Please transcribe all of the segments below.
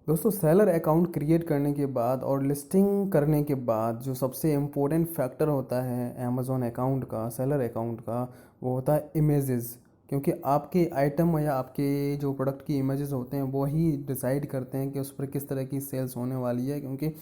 दोस्तों seller account create करने के बाद और लिस्टिंग करने के बाद जो सबसे इम्पोर्टेंट फैक्टर होता है अमेज़ॉन अकाउंट का, सेलर अकाउंट का, वो होता है इमेजेस। क्योंकि आपके आइटम या आपके जो प्रोडक्ट की इमेजेस होते हैं वो ही डिसाइड करते हैं कि उस पर किस तरह की सेल्स होने वाली है। क्योंकि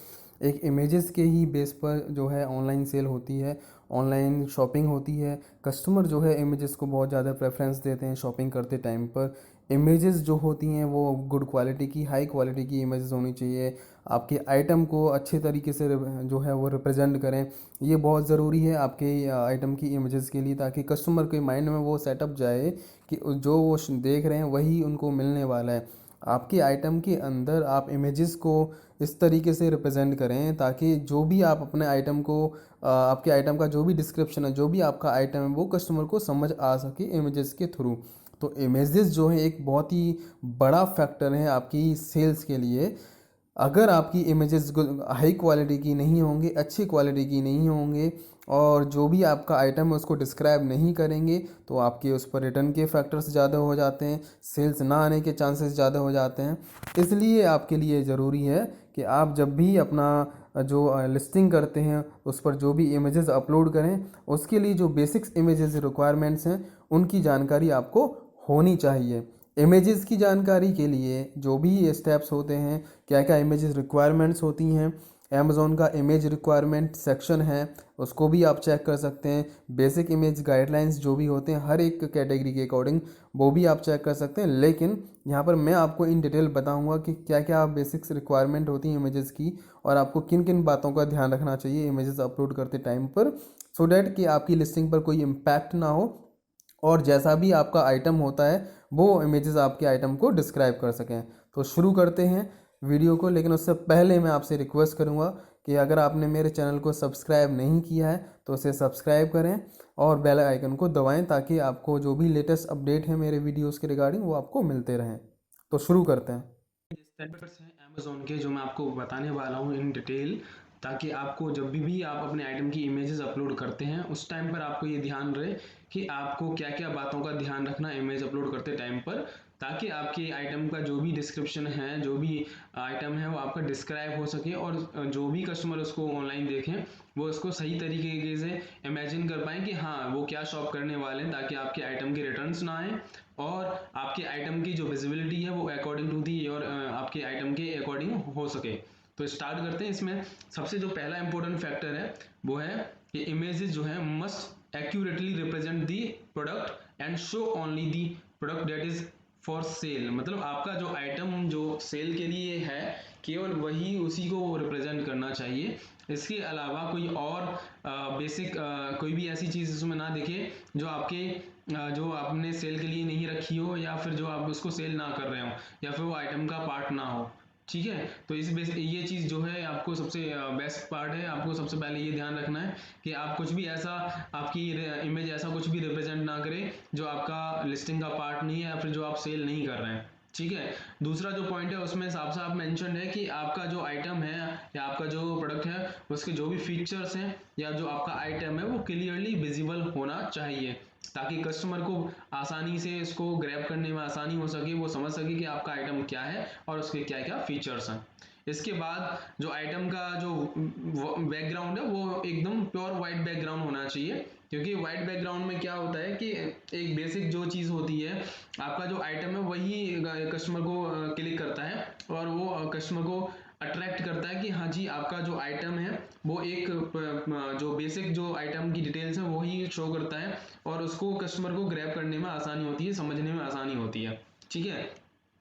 एक इमेजेस के ही बेस पर जो है ऑनलाइन सेल होती है, ऑनलाइन शॉपिंग होती है। कस्टमर जो है इमेजेस को बहुत ज़्यादा प्रेफरेंस देते हैं शॉपिंग करते टाइम पर। इमेजेस जो होती हैं वो गुड क्वालिटी की, हाई क्वालिटी की इमेजेस होनी चाहिए। आपके आइटम को अच्छे तरीके से जो है वो रिप्रेजेंट करें। ये बहुत ज़रूरी है आपके आइटम की इमेजेस के लिए, ताकि कस्टमर के माइंड में वो सेटअप जाए कि जो वो देख रहे हैं वही उनको मिलने वाला है। आपके आइटम के अंदर आप इमेजेस को इस तरीके से रिप्रेजेंट करें ताकि जो भी आप अपने आइटम को आपके आइटम का जो भी डिस्क्रिप्शन है, जो भी आपका आइटम है, वो कस्टमर को समझ आ सके इमेजेस के थ्रू। तो इमेजेस जो है एक बहुत ही बड़ा फैक्टर है आपकी सेल्स के लिए। अगर आपकी इमेजेस हाई क्वालिटी की नहीं होंगे, अच्छी क्वालिटी की नहीं होंगे, और जो भी आपका आइटम है उसको डिस्क्राइब नहीं करेंगे, तो आपके उस पर रिटर्न के फैक्टर्स ज़्यादा हो जाते हैं, सेल्स ना आने के चांसेस ज़्यादा हो जाते हैं। इसलिए आपके लिए ज़रूरी है कि आप जब भी अपना जो लिस्टिंग करते हैं उस पर जो भी इमेजेस अपलोड करें, उसके लिए जो बेसिक्स इमेजेस रिक्वायरमेंट्स हैं उनकी जानकारी आपको होनी चाहिए। इमेजेस की जानकारी के लिए जो भी स्टेप्स होते हैं, क्या क्या इमेजेस रिक्वायरमेंट्स होती हैं, अमेज़ॉन का इमेज रिक्वायरमेंट सेक्शन है, उसको भी आप चेक कर सकते हैं। बेसिक इमेज गाइडलाइंस जो भी होते हैं हर एक कैटेगरी के अकॉर्डिंग, वो भी आप चेक कर सकते हैं। लेकिन यहाँ पर मैं आपको इन डिटेल बताऊँगा कि क्या क्या बेसिक्स रिक्वायरमेंट होती हैं इमेजेस की, और आपको किन किन बातों का ध्यान रखना चाहिए इमेजेस अपलोड करते टाइम पर, सो डैट कि आपकी लिस्टिंग पर कोई इम्पैक्ट ना हो, और जैसा भी आपका आइटम होता है वो इमेजेस आपके आइटम को डिस्क्राइब कर सकें। तो शुरू करते हैं वीडियो को, लेकिन उससे पहले मैं आपसे रिक्वेस्ट करूंगा कि अगर आपने मेरे चैनल को सब्सक्राइब नहीं किया है तो उसे सब्सक्राइब करें और बेल आइकन को दबाएं, ताकि आपको जो भी लेटेस्ट अपडेट है मेरे वीडियोस के रिगार्डिंग वो आपको मिलते रहें। तो शुरू करते हैं। स्टेप्स हैं अमेज़ॉन के जो मैं आपको बताने वाला हूँ इन डिटेल, ताकि आपको जब भी आप अपने आइटम की इमेजेस अपलोड करते हैं उस टाइम पर आपको ये ध्यान रहे कि आपको क्या क्या बातों का ध्यान रखना है इमेज अपलोड करते टाइम पर, ताकि आपके आइटम का जो भी डिस्क्रिप्शन है, जो भी आइटम है, वो आपका डिस्क्राइब हो सके और जो भी कस्टमर उसको ऑनलाइन देखें वो उसको सही तरीके से इमेजिन कर पाएँ कि हाँ वो क्या शॉप करने वाले हैं, ताकि आपके आइटम के रिटर्न्स ना आए और आपके आइटम की जो विजिबिलिटी है वो अकॉर्डिंग टू दी और आपके आइटम के अकॉर्डिंग हो सके। तो स्टार्ट करते हैं। इसमें सबसे जो पहला इंपॉर्टेंट फैक्टर है वो है कि इमेजेस जो है must accurately represent the product and show only the product that is for sale. मतलब आपका जो आइटम जो सेल के लिए है केवल वही उसी को रिप्रेजेंट करना चाहिए। इसके अलावा कोई और बेसिक कोई भी ऐसी चीज़ इसमें ना दिखे जो आपके जो आपने सेल के लिए नहीं रखी हो, या फिर जो आप उसको सेल ना कर रहे हो, या फिर वो आइटम का पार्ट ना हो। ठीक है, तो इस बेस ये चीज़ जो है आपको सबसे बेस्ट पार्ट है। आपको सबसे पहले ये ध्यान रखना है कि आप कुछ भी ऐसा आपकी इमेज ऐसा कुछ भी रिप्रेजेंट ना करे जो आपका लिस्टिंग का पार्ट नहीं है या फिर जो आप सेल नहीं कर रहे हैं। ठीक है, दूसरा जो पॉइंट है उसमें साफ साफ मेंशन है कि आपका जो आइटम है या आपका जो प्रोडक्ट है उसके जो भी फीचर्स हैं या जो आपका आइटम है वो क्लियरली विजिबल होना चाहिए, ताकि कस्टमर को आसानी से इसको ग्रैब करने में आसानी हो सके, वो समझ सके कि आपका आइटम क्या है और उसके क्या क्या फीचर्स हैं। इसके बाद जो आइटम का जो बैकग्राउंड है वो एकदम प्योर वाइट बैकग्राउंड होना चाहिए, क्योंकि वाइट बैकग्राउंड में क्या होता है कि एक बेसिक जो चीज़ होती है, आपका जो आइटम है वही कस्टमर को क्लिक करता है और वो कस्टमर को अट्रैक्ट करता है कि हाँ जी आपका जो आइटम है वो एक जो बेसिक जो आइटम की डिटेल्स हैं वही शो करता है और उसको कस्टमर को ग्रैब करने में आसानी होती है, समझने में आसानी होती है। ठीक है,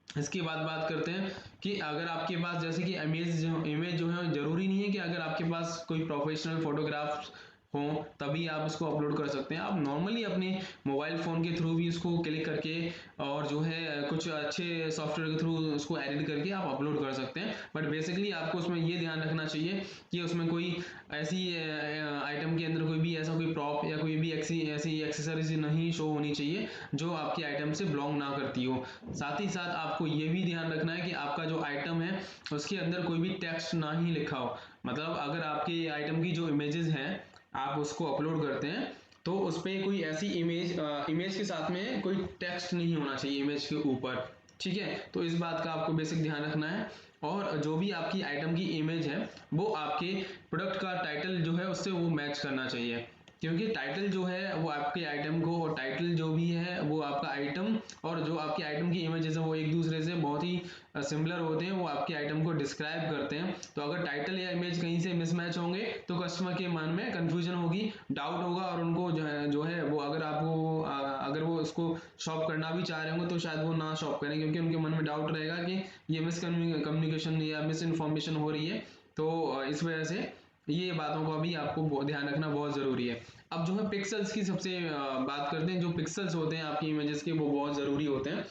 इसके बाद बात करते हैं कि अगर आपके पास जैसे कि इमेज जो है जरूरी नहीं है कि अगर आपके पास कोई प्रोफेशनल फोटोग्राफ्स हो तभी आप उसको अपलोड कर सकते हैं। आप नॉर्मली अपने मोबाइल फ़ोन के थ्रू भी उसको क्लिक करके और जो है कुछ अच्छे सॉफ्टवेयर के थ्रू उसको एडिट करके आप अपलोड कर सकते हैं। बट बेसिकली आपको उसमें ये ध्यान रखना चाहिए कि उसमें कोई ऐसी आइटम के अंदर कोई भी ऐसा कोई प्रॉप या कोई भी ऐसी ऐसी एक्सेसरीज नहीं शो होनी चाहिए जो आपके आइटम से बिलोंग ना करती हो। साथ ही साथ आपको ये भी ध्यान रखना है कि आपका जो आइटम है उसके अंदर कोई भी टेक्स्ट ना ही लिखा हो। मतलब अगर आपके आइटम की जो इमेजेस हैं आप उसको अपलोड करते हैं तो उस पर कोई ऐसी इमेज के साथ में कोई टेक्स्ट नहीं होना चाहिए इमेज के ऊपर। ठीक है, तो इस बात का आपको बेसिक ध्यान रखना है। और जो भी आपकी आइटम की इमेज है वो आपके प्रोडक्ट का टाइटल जो है उससे वो मैच करना चाहिए, क्योंकि टाइटल जो है वो आपके आइटम को, और टाइटल जो भी है वो आपका आइटम, और जो आपकी आइटम की इमेजेस है वो एक दूसरे से बहुत ही सिमिलर होते हैं, वो आपके आइटम को डिस्क्राइब करते हैं। तो अगर टाइटल या इमेज कहीं से मिसमैच होंगे तो कस्टमर के मन में कंफ्यूजन होगी, डाउट होगा, और उनको जो है वो अगर वो उसको शॉप करना भी चाह रहे होंगे तो शायद वो ना शॉप करें, क्योंकि उनके मन में डाउट रहेगा कि ये मिस कम्युनिकेशन या मिस इन्फॉर्मेशन हो रही है। तो इस वजह से ये बातों का भी आपको ध्यान रखना बहुत ज़रूरी है। अब जो है पिक्सल्स की सबसे बात करते हैं। जो पिक्सल्स होते हैं आपकी इमेजेस के वो बहुत ज़रूरी होते हैं।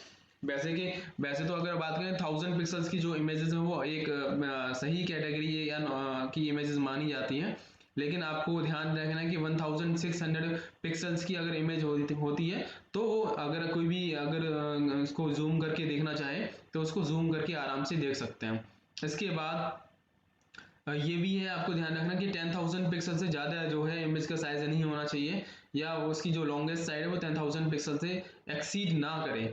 वैसे तो अगर बात करें 1000 पिक्सल्स की जो इमेजेस हैं वो एक सही कैटेगरी या की इमेजेस मानी जाती हैं, लेकिन आपको ध्यान रखना है कि 1600 पिक्सल्स की अगर इमेज होती है तो अगर कोई भी अगर इसको जूम करके देखना चाहे तो उसको जूम करके आराम से देख सकते हैं। इसके बाद ये भी है आपको ध्यान रखना कि 10,000 पिक्सल से ज़्यादा जो है इमेज का साइज नहीं होना चाहिए, या उसकी जो लॉन्गेस्ट साइड है वो 10,000 पिक्सल से एक्सीड ना करे।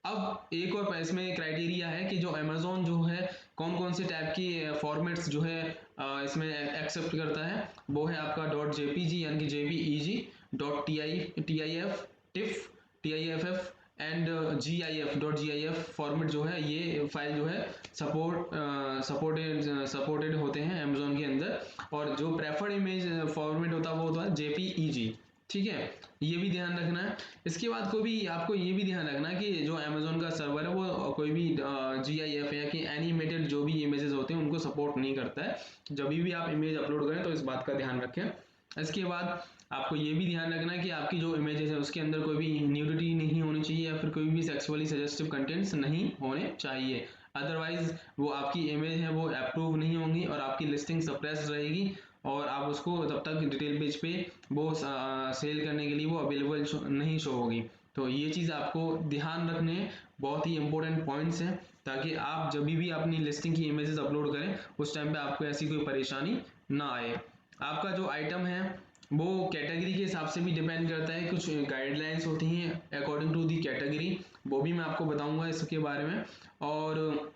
अब एक और इसमें क्राइटेरिया है कि जो अमेजोन जो है कौन कौन से टाइप की फॉर्मेट्स जो है इसमें एक्सेप्ट करता है, वो है आपका .jpg यानी कि JPEG, .TIF, tiff, TIFF and GIF format जो है, ये फाइल जो है सपोर्टेड होते हैं अमेजोन के अंदर। और जो प्रेफर्ड इमेज फॉर्मेट होता है वो होता है JPEG। ठीक है, ये भी ध्यान रखना है। इसके बाद कोई भी आपको ये भी ध्यान रखना है कि जो अमेजोन का सर्वर है वो कोई भी GIF या कि एनिमेटेड जो भी इमेजेस होते हैं उनको सपोर्ट नहीं करता है। जब भी आप इमेज अपलोड करें तो इस बात का ध्यान रखें। इसके बाद आपको ये भी ध्यान रखना है कि आपकी जो इमेजेस है उसके अंदर कोई भी न्यूडिटी नहीं होनी चाहिए, या फिर कोई भी सेक्सुअली सजेस्टिव कंटेंट्स नहीं होने चाहिए। अदरवाइज वो आपकी इमेज है वो अप्रूव नहीं होंगी और आपकी लिस्टिंग सप्रेस रहेगी, और आप उसको तब तक डिटेल पेज पे वो सेल करने के लिए वो अवेलेबल नहीं शो होगी। तो ये चीज़ आपको ध्यान रखने बहुत ही इंपॉर्टेंट पॉइंट्स हैं, ताकि आप जब भी अपनी लिस्टिंग की इमेजेस अपलोड करें उस टाइम पे आपको ऐसी कोई परेशानी ना आए। आपका जो आइटम है वो कैटेगरी के हिसाब से भी डिपेंड करता है, कुछ गाइडलाइंस होती हैं अकॉर्डिंग टू दी कैटेगरी, वो भी मैं आपको बताऊंगा इसके बारे में। और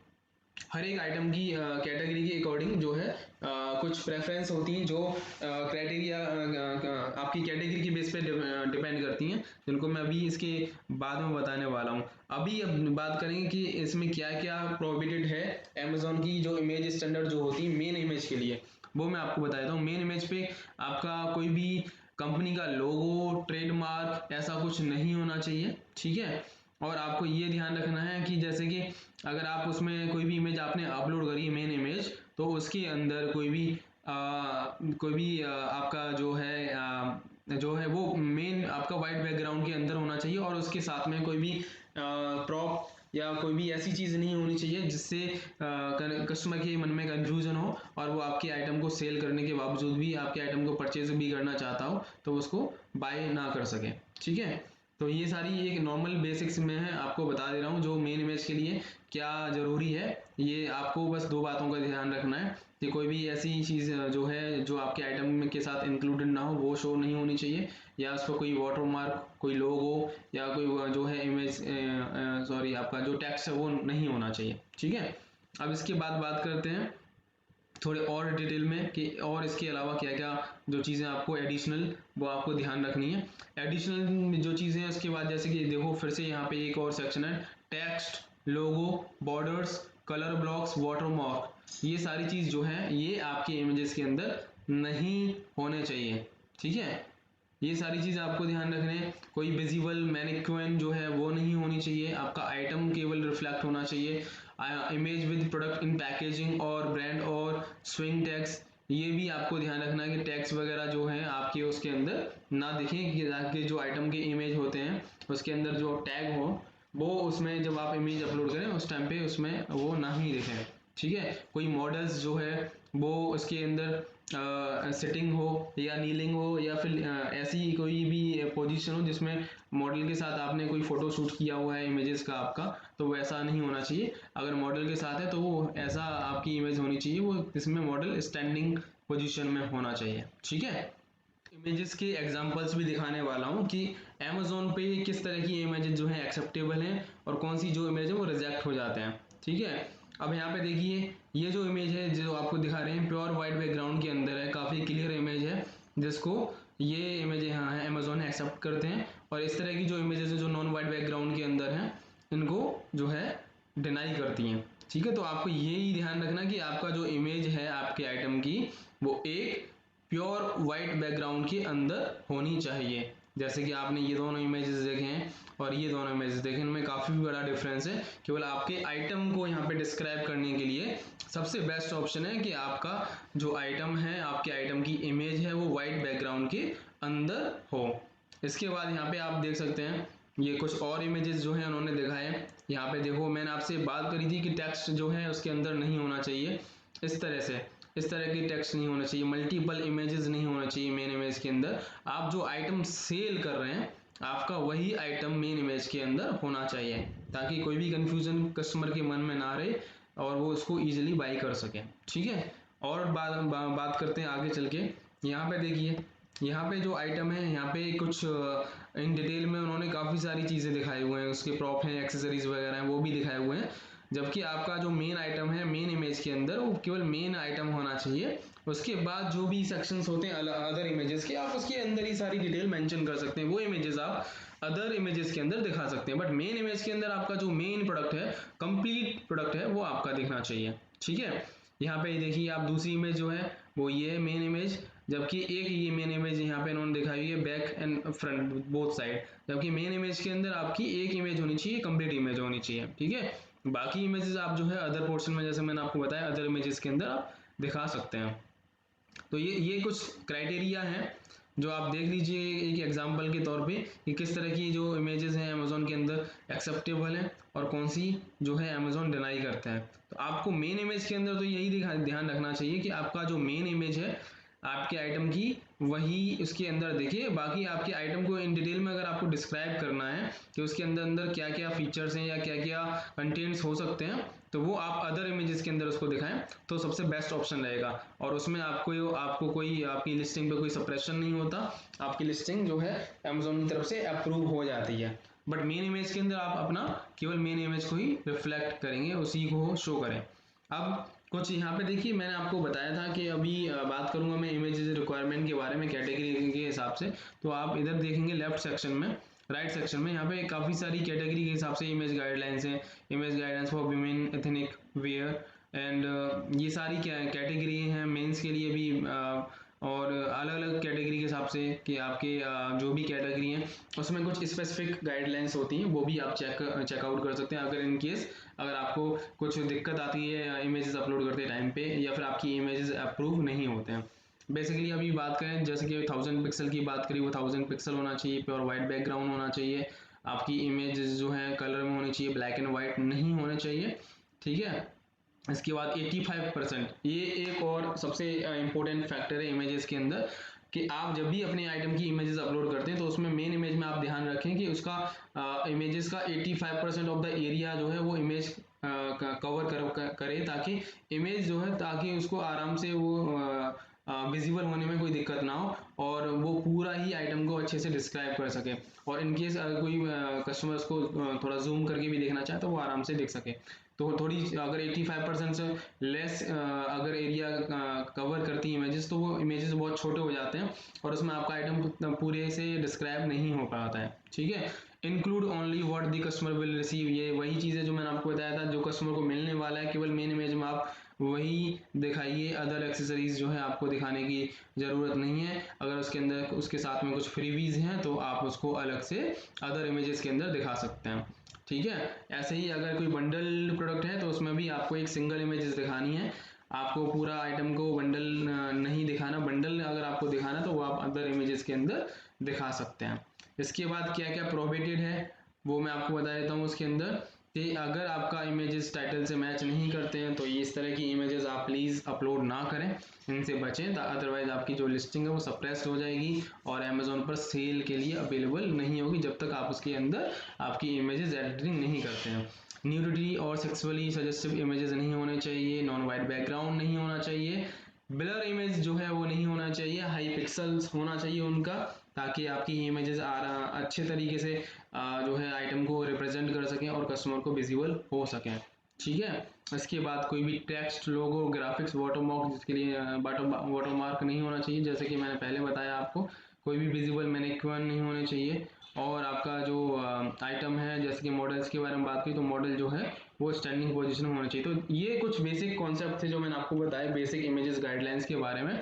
हर एक आइटम की कैटेगरी के अकॉर्डिंग जो है कुछ प्रेफरेंस होती हैं, जो क्राइटेरिया आपकी कैटेगरी के बेस पे डिपेंड करती हैं, जिनको मैं अभी इसके बाद में बताने वाला हूँ। अब बात करेंगे कि इसमें क्या क्या प्रोहिबिटेड है अमेजोन की जो इमेज स्टैंडर्ड जो होती है मेन इमेज के लिए, वो मैं आपको बता देता हूँ। मेन इमेज पे आपका कोई भी कंपनी का लोगो, ट्रेडमार्क ऐसा कुछ नहीं होना चाहिए। ठीक है, और आपको ये ध्यान रखना है कि जैसे कि अगर आप उसमें कोई भी इमेज आपने अपलोड करी मेन इमेज, तो उसके अंदर आपका जो है वो मेन आपका वाइट बैकग्राउंड के अंदर होना चाहिए, और उसके साथ में कोई भी प्रॉप या कोई भी ऐसी चीज़ नहीं होनी चाहिए जिससे कस्टमर के मन में कंफ्यूजन हो, और वो आपके आइटम को सेल करने के बावजूद भी आपके आइटम को परचेज भी करना चाहता हो तो उसको बाय ना कर सके। ठीक है, तो ये सारी एक नॉर्मल बेसिक्स में है, आपको बता दे रहा हूँ जो मेन इमेज के लिए क्या ज़रूरी है। ये आपको बस दो बातों का ध्यान रखना है कि कोई भी ऐसी चीज़ जो है जो आपके आइटम के साथ इंक्लूडेड ना हो वो शो नहीं होनी चाहिए, या उस पर कोई वाटरमार्क, कोई लोगो, या कोई जो है इमेज आपका जो टेक्स्ट है वो नहीं होना चाहिए। ठीक है, अब इसके बाद बात करते हैं थोड़े और डिटेल में कि और इसके अलावा क्या क्या जो चीज़ें आपको एडिशनल वो आपको ध्यान रखनी है। एडिशनल जो चीज़ें हैं उसके बाद जैसे कि देखो फिर से यहाँ पे एक और सेक्शन है, टेक्स्ट, लोगो, बॉर्डर्स, कलर ब्लॉक्स, वाटरमार्क, ये सारी चीज़ जो है ये आपके इमेजेस के अंदर नहीं होने चाहिए। ठीक है, ये सारी चीज़ आपको ध्यान रखने हैं। कोई विजिबल मैनिक्विन जो है वो नहीं होनी चाहिए, आपका आइटम केवल रिफ्लेक्ट होना चाहिए। Image with product in packaging और ब्रांड और स्विंग टैग्स, ये भी आपको ध्यान रखना है कि टैग्स वगैरह जो हैं आपके उसके अंदर ना दिखें, कि आपके जो आइटम के इमेज होते हैं उसके अंदर जो टैग हो वो उसमें जब आप इमेज अपलोड करें उस टाइम पे उसमें वो ना ही दिखें। ठीक है, कोई मॉडल्स जो है वो उसके अंदर सिटिंग हो या नीलिंग हो, या फिर ऐसी कोई भी पोजीशन हो जिसमें मॉडल के साथ आपने कोई फोटो शूट किया हुआ है इमेजेस का आपका, तो वैसा नहीं होना चाहिए। अगर मॉडल के साथ है तो वो ऐसा आपकी इमेज होनी चाहिए वो जिसमें मॉडल स्टैंडिंग पोजीशन में होना चाहिए। ठीक है, इमेजेस के एग्जांपल्स भी दिखाने वाला हूँ कि अमेज़ोन पे किस तरह की इमेजेस जो है एक्सेप्टेबल हैं और कौन सी जो इमेज है वो रिजेक्ट हो जाते हैं। ठीक है, अब यहाँ पे देखिए ये जो इमेज है जो आपको दिखा रहे हैं प्योर वाइट बैकग्राउंड के अंदर है, काफ़ी क्लियर इमेज है, जिसको ये इमेज यहाँ है अमेज़ोन एक्सेप्ट करते हैं। और इस तरह की जो इमेजेस है जो नॉन वाइट बैकग्राउंड के अंदर हैं इनको जो है डिनाई करती हैं। ठीक है, तो आपको यही ध्यान रखना कि आपका जो इमेज है आपके आइटम की वो एक प्योर वाइट बैकग्राउंड के अंदर होनी चाहिए। जैसे कि आपने ये दोनों इमेजेस देखे हैं और ये दोनों इमेजेस देखे, इनमें काफ़ी बड़ा डिफरेंस है। केवल आपके आइटम को यहाँ पे डिस्क्राइब करने के लिए सबसे बेस्ट ऑप्शन है कि आपका जो आइटम है, आपके आइटम की इमेज है वो वाइट बैकग्राउंड के अंदर हो। इसके बाद यहाँ पे आप देख सकते हैं ये कुछ और इमेजेस जो हैं उन्होंने दिखाए। यहाँ पे देखो मैंने आपसे बात करी थी कि टेक्स्ट जो है उसके अंदर नहीं होना चाहिए, इस तरह से इस तरह की टेक्स्ट नहीं होना चाहिए, मल्टीपल इमेजेस नहीं होना चाहिए मेन इमेज के अंदर। आप जो आइटम सेल कर रहे हैं आपका वही आइटम मेन इमेज के अंदर होना चाहिए, ताकि कोई भी कंफ्यूजन कस्टमर के मन में ना रहे और वो उसको इजीली बाई कर सके। ठीक है, और बात करते हैं आगे चल के। यहाँ पे देखिए यहाँ पे जो आइटम है यहाँ पे कुछ इन डिटेल में उन्होंने काफ़ी सारी चीज़ें दिखाए हुए हैं, उसके प्रॉप हैं, एक्सेसरीज वगैरह हैं, वो भी दिखाए हुए हैं। जबकि आपका जो मेन आइटम है मेन इमेज के अंदर वो केवल मेन आइटम होना चाहिए। उसके बाद जो भी सेक्शंस होते हैं अदर इमेजेस के, आप उसके अंदर ही सारी डिटेल मेंशन कर सकते हैं, वो इमेजेस आप अदर इमेजेस के अंदर दिखा सकते हैं। बट मेन इमेज के अंदर आपका जो मेन प्रोडक्ट है, कंप्लीट प्रोडक्ट है, वो आपका दिखना चाहिए। ठीक है, यहाँ पे देखिए आप दूसरी इमेज जो है वो ये है मेन इमेज, जबकि एक ये मेन इमेज यहाँ पे इन्होंने दिखाई हुई है back and front both side. जबकि मेन इमेज के अंदर आपकी एक इमेज होनी चाहिए, कंप्लीट इमेज होनी चाहिए। ठीक है, बाकी इमेजेस आप जो है अदर पोर्शन में, जैसे मैंने आपको बताया, अदर इमेजेस के अंदर आप दिखा सकते हैं। तो ये कुछ क्राइटेरिया हैं जो आप देख लीजिए एक एग्जांपल के तौर पे कि किस तरह की जो इमेजेस हैं अमेज़ोन के अंदर एक्सेप्टेबल हैं और कौन सी जो है अमेज़ोन डिनाई करता है। तो आपको मेन इमेज के अंदर तो यही ध्यान रखना चाहिए कि आपका जो मेन इमेज है आपके आइटम की वही उसके अंदर देखिए। बाकी आपके आइटम को इन डिटेल में अगर आपको डिस्क्राइब करना है कि उसके अंदर अंदर क्या क्या फीचर्स हैं या क्या क्या कंटेंट्स हो सकते हैं, तो वो आप अदर इमेजेस के अंदर उसको दिखाएं तो सबसे बेस्ट ऑप्शन रहेगा। और उसमें आपको कोई आपकी लिस्टिंग पे कोई सप्रेशन नहीं होता, आपकी लिस्टिंग जो है अमेज़ोन की तरफ से अप्रूव हो जाती है। बट मेन इमेज के अंदर आप अपना केवल मेन इमेज को ही रिफ्लेक्ट करेंगे, उसी को शो करें। अब कुछ यहाँ पे देखिए मैंने आपको बताया था कि अभी बात करूंगा मैं इमेजेस रिक्वायरमेंट के बारे में कैटेगरी के हिसाब से। तो आप इधर देखेंगे लेफ्ट सेक्शन में, राइट सेक्शन में, यहाँ पे काफ़ी सारी कैटेगरी के हिसाब से इमेज गाइडलाइंस हैं। Image guidance for women ethnic wear and ये सारी कैटेगरी हैं मेंस के लिए भी, और अलग अलग कैटेगरी के हिसाब से कि आपके जो भी कैटेगरी हैं उसमें कुछ स्पेसिफिक गाइडलाइंस होती हैं, वो भी आप चेकआउट कर सकते हैं अगर इन केस अगर आपको कुछ दिक्कत आती है इमेजेस अपलोड करते टाइम पे या फिर आपकी इमेजेस अप्रूव नहीं होते हैं। बेसिकली अभी बात करें जैसे कि 1000 पिक्सल की बात करी, वो 1000 पिक्सल होना चाहिए, प्योर वाइट बैकग्राउंड होना चाहिए, आपकी इमेजेस जो है कलर में होनी चाहिए, ब्लैक एंड वाइट नहीं होने चाहिए। ठीक है, इसके बाद 85%, ये एक और सबसे इम्पोर्टेंट फैक्टर है इमेजेस के अंदर कि आप जब भी अपने आइटम की इमेजेस अपलोड करते हैं तो उसमें मेन इमेज में आप ध्यान रखें कि उसका इमेजेस का 85% ऑफ द एरिया जो है वो इमेज कवर करे, ताकि इमेज जो है ताकि उसको आराम से वो विजिबल होने में कोई दिक्कत ना हो और वो पूरा ही आइटम को अच्छे से डिस्क्राइब कर सके। और इनकेस अगर कोई कस्टमर उसको थोड़ा जूम करके भी देखना चाहे तो वो आराम से देख सके। तो थोड़ी अगर 85% से लेस अगर एरिया कवर करती है इमेजेस तो वो इमेजेस बहुत छोटे हो जाते हैं और उसमें आपका आइटम पूरे से डिस्क्राइब नहीं हो पाता है। ठीक है, include only what the customer will receive, ये वही चीज़ है जो मैंने आपको बताया था, जो कस्टमर को मिलने वाला है केवल मेन इमेज में आप वही दिखाइए, अदर एक्सेसरीज जो है आपको दिखाने की ज़रूरत नहीं है। अगर उसके अंदर उसके साथ में कुछ फ्रीवीज हैं तो आप उसको अलग से अदर इमेजेस के अंदर दिखा सकते हैं। ठीक है, ऐसे ही अगर कोई बंडल प्रोडक्ट है तो उसमें भी आपको एक सिंगल इमेजेस दिखानी है, आपको पूरा आइटम को बंडल नहीं दिखाना। बंडल अगर आपको दिखाना तो वो आप अदर इमेजेस के अंदर दिखा सकते हैं। इसके बाद क्या क्या प्रोहिबिटेड है वो मैं आपको बता देता हूँ उसके अंदर कि अगर आपका इमेजेस टाइटल से मैच नहीं करते हैं तो इस तरह की इमेजेस आप प्लीज़ अपलोड ना करें, इनसे बचें, अदरवाइज आपकी जो लिस्टिंग है वो सप्रेस्ड हो जाएगी और अमेज़ोन पर सेल के लिए अवेलेबल नहीं होगी जब तक आप उसके अंदर आपकी इमेजेस एडिटिंग नहीं करते हैं। न्यूडिटी और सेक्सुअली सजेस्टिव इमेजेस नहीं होने चाहिए, नॉन वाइट बैकग्राउंड नहीं होना चाहिए, ब्लर इमेज जो है वो नहीं होना चाहिए, हाई पिक्सल्स होना चाहिए उनका, ताकि आपकी इमेजेस अच्छे तरीके से जो है आइटम को रिप्रेजेंट कर सकें और कस्टमर को विजिबल हो सकें। ठीक है, इसके बाद कोई भी टेक्स्ट, लोगो, ग्राफिक्स, वाटरमार्क, जिसके लिए वाटरमार्क नहीं होना चाहिए, जैसे कि मैंने पहले बताया आपको। कोई भी विजिबल मैनिक्विन नहीं होने चाहिए। और आपका जो आइटम है, जैसे कि मॉडल्स के बारे में बात की, तो मॉडल जो है वो स्टैंडिंग पोजीशन में होना चाहिए। तो ये कुछ बेसिक कॉन्सेप्ट थे जो मैंने आपको बताया, बेसिक इमेजेस गाइडलाइंस के बारे में।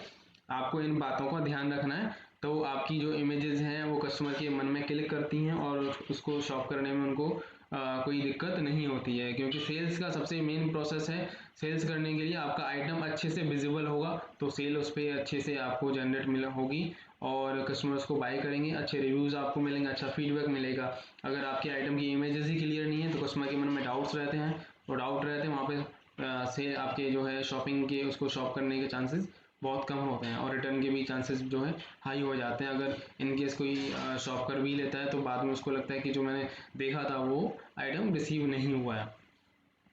आपको इन बातों का ध्यान रखना है, तो आपकी जो इमेजेस हैं वो कस्टमर के मन में क्लिक करती हैं और उसको शॉप करने में उनको कोई दिक्कत नहीं होती है। क्योंकि सेल्स का सबसे मेन प्रोसेस है, सेल्स करने के लिए आपका आइटम अच्छे से विजिबल होगा तो सेल उस पर अच्छे से आपको जनरेट मिल होगी और कस्टमर्स को बाय करेंगे, अच्छे रिव्यूज़ आपको मिलेंगे, अच्छा फीडबैक मिलेगा। अगर आपके आइटम की इमेजेस ही क्लियर नहीं है तो कस्टमर के मन में डाउट्स रहते हैं, और डाउट रहते हैं वहाँ पे से आपके जो है शॉपिंग के, उसको शॉप करने के चांसेस बहुत कम होते हैं, और रिटर्न के भी चांसेस जो है हाई हो जाते हैं। अगर इनकेस कोई शॉप कर भी लेता है तो बाद में उसको लगता है कि जो मैंने देखा था वो आइटम रिसीव नहीं हुआ है।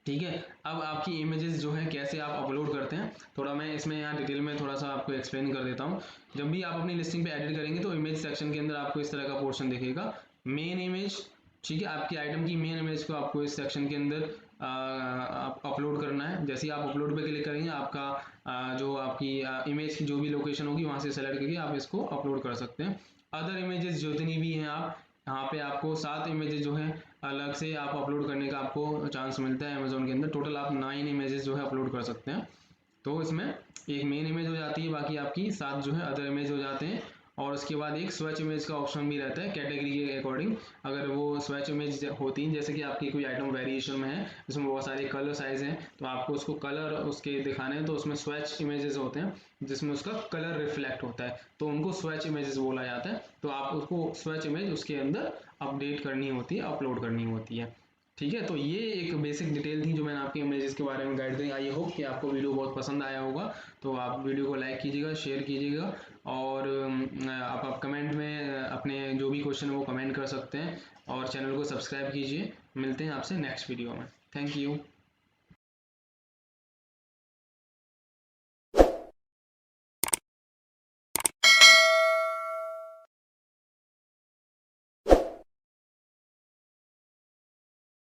ठीक है, अब आपकी इमेजेस जो है कैसे आप अपलोड करते हैं, थोड़ा मैं इसमें यहाँ डिटेल में थोड़ा सा आपको एक्सप्लेन कर देता हूँ। जब भी आप अपनी लिस्टिंग पे एडिट करेंगे तो इमेज सेक्शन के अंदर आपको इस तरह का पोर्शन दिखेगा, मेन इमेज। ठीक है, आपकी आइटम की मेन इमेज को आपको इस सेक्शन के अंदर अपलोड करना है। जैसे ही आप अपलोड पे क्लिक करेंगे, आपका जो आपकी इमेज की जो भी लोकेशन होगी वहाँ से सेलेक्ट करके आप इसको अपलोड कर सकते हैं। अदर इमेजेस जितनी भी हैं, आप यहाँ पे आपको 7 इमेजेस जो है अलग से आप अपलोड करने का आपको चांस मिलता है अमेजोन के अंदर। टोटल आप 9 इमेजेस जो है अपलोड कर सकते हैं। तो इसमें एक मेन इमेज हो जाती है, बाकी आपकी 7 जो है अदर इमेज हो जाते हैं। और उसके बाद एक स्वेच इमेज का ऑप्शन भी रहता है कैटेगरी के अकॉर्डिंग। अगर वो स्वेच इमेज होती है, जैसे कि आपकी कोई आइटम वेरिएशन में है, जिसमें बहुत सारे कलर साइज हैं, तो आपको उसको कलर उसके दिखाने हैं, तो उसमें स्वेच इमेजेस होते हैं जिसमें उसका कलर रिफ्लेक्ट होता है, तो उनको स्वेच इमेजेस बोला जाता है। तो आप उसको स्वेच इमेज उसके अंदर अपडेट करनी होती है, अपलोड करनी होती है। ठीक है, तो ये एक बेसिक डिटेल थी जो मैंने आपके इमेजेस के बारे में गाइड दी। आई होप कि आपको वीडियो बहुत पसंद आया होगा। तो आप वीडियो को लाइक कीजिएगा, शेयर कीजिएगा, और आप कमेंट में अपने जो भी क्वेश्चन है वो कमेंट कर सकते हैं, और चैनल को सब्सक्राइब कीजिए। मिलते हैं आपसे नेक्स्ट वीडियो में। Thank you.